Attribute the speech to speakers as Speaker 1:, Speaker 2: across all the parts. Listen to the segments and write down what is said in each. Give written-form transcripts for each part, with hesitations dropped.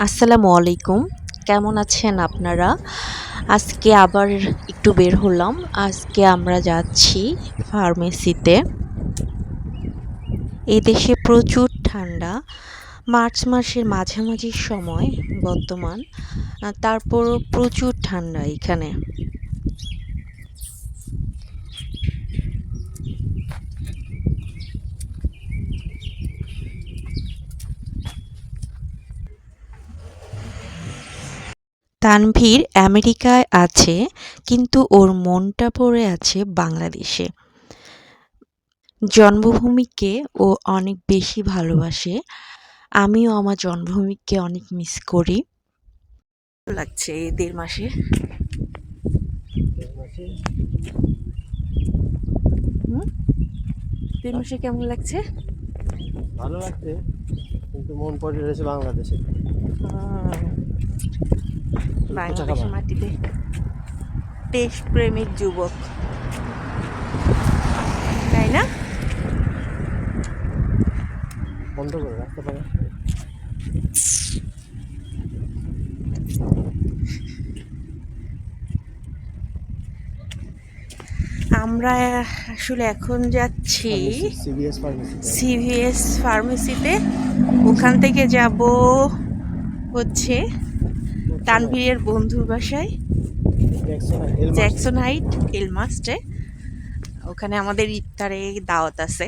Speaker 1: আসসালামু আলাইকুম। কেমন আছেন আপনারা? আজকে আবার একটু বের হলাম। আজকে আমরা যাচ্ছি ফার্মেসিতে। এই দেশে প্রচুর ঠান্ডা। মার্চ মাসের মাঝামাঝি সময় বর্তমান। তারপরও প্রচুর ঠান্ডা এখানে। তানভীর আমেরিকায় আছে, কিন্তু ওর মনটা পড়ে আছে বাংলাদেশে। জন্মভূমিকে ও অনেক বেশি ভালোবাসে। আমিও আমার জন্মভূমিকে অনেক মিস করি। লাগছে এই ১.৫ মাসে। ১.৫ মাসে কেমন লাগছে?
Speaker 2: ভালো লাগছে, কিন্তু মন পড়ে রয়েছে বাংলাদেশে। ফুচকা খাবা?
Speaker 1: বাংলাদেশের মাটিতে দেশপ্রেমিক যুবক, তাই না?
Speaker 2: বন্ধ করে রাখতে পারে।
Speaker 1: আমরা আসলে এখন যাচ্ছি
Speaker 2: ফার্মেসি, সিভিএস ফার্মেসি।
Speaker 1: সিভিএস ফার্মেসিতে। ওখান থেকে যাব হচ্ছে তানভীরের বন্ধুর বাসায়, জ্যাকসন হাইট এলমাস্টে। ওখানে আমাদের ইফতারে দাওয়াত আছে।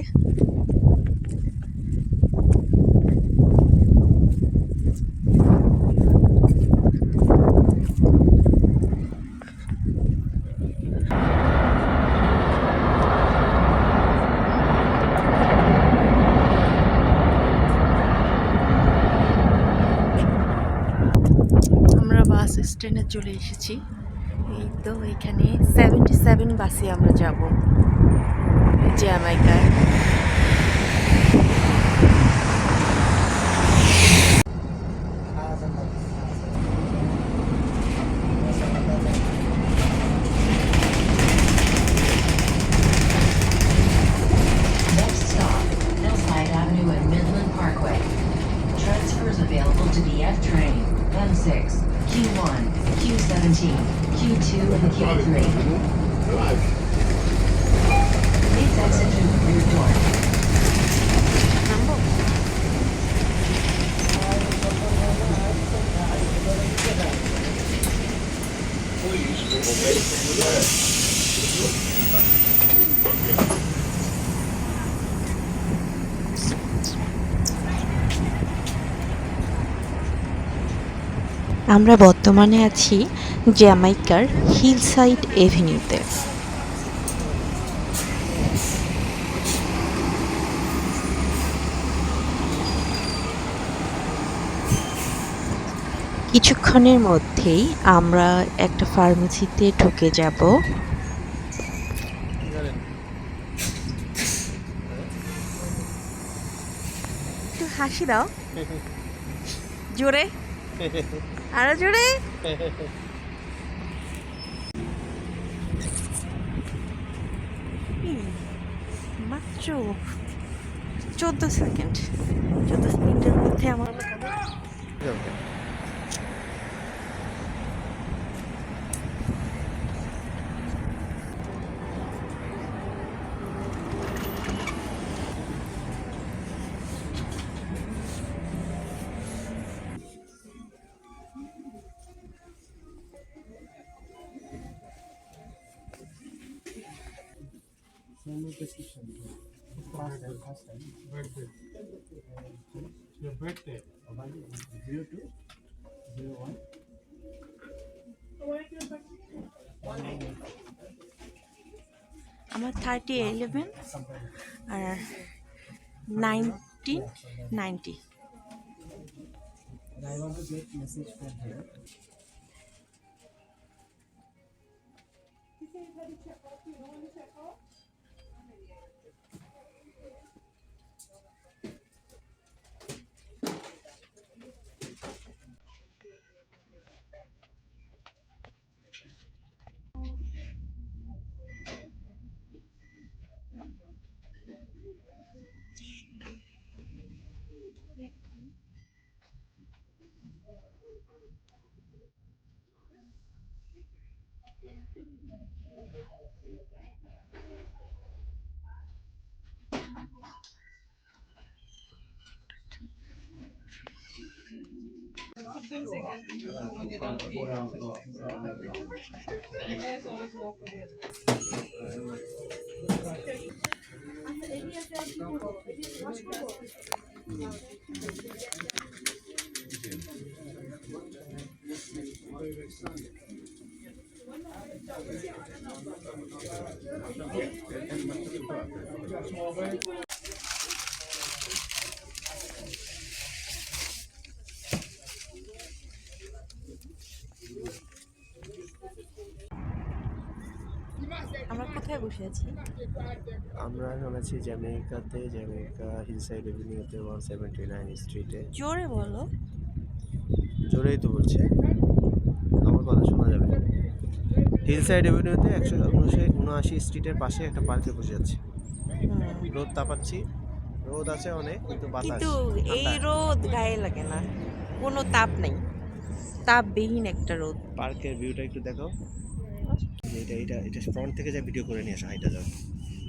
Speaker 1: আমরা বাস স্ট্যান্ডে চলে এসেছি। এই তো এখানে 77 বাসে আমরা যাব জ্যামাইকায়।
Speaker 3: Next stop, Hillside Avenue and Midland Parkway. Transfers available to the F train, M6, Q1, Q17, Q2 and Q3. Please exit through the rear door.
Speaker 1: নামবো? আমরা বর্তমানে আছি জ্যামাইকার হিলসাইড এভিনিউতে। কিছুক্ষণের মধ্যেই আমরা একটা ফার্মেসিতে ঢুকে যাব। একটু হাসি দাও জোরে, আরো জোরে। মাত্র 14 সেকেন্ড, 14 সেকেন্ডের মধ্যে আমার আমার 3011 আর 1990। আমরা কোথায় বসে আছি?
Speaker 2: আমরা এখন আছি জ্যামাইকাতে, জ্যামাইকা হিলসাইড এভিনিউতে 179 স্ট্রিটে।
Speaker 1: জোরে বলো।
Speaker 2: জোরেই তো বলছে, আমার কথা শোনা যাবে। হিলসাইড এভিনিউতে 179 স্ট্রিটের পাশে একটা পার্কে বসে আছি। রোদ তাপাচ্ছি, রোদ আছে অনেক, কিন্তু বাতাস
Speaker 1: কিন্তু এই
Speaker 2: ঠান্ডা।
Speaker 1: রোদ গায়ে লাগে না, কোনো তাপ নেই, তাপবিহীন একটা রোদ।
Speaker 2: পার্কের ভিউটা একটু দেখো। এটা এটা এটা ফ্রন্ট থেকে যা ভিডিও করে নিয়ে আসো, হাইটা যাও।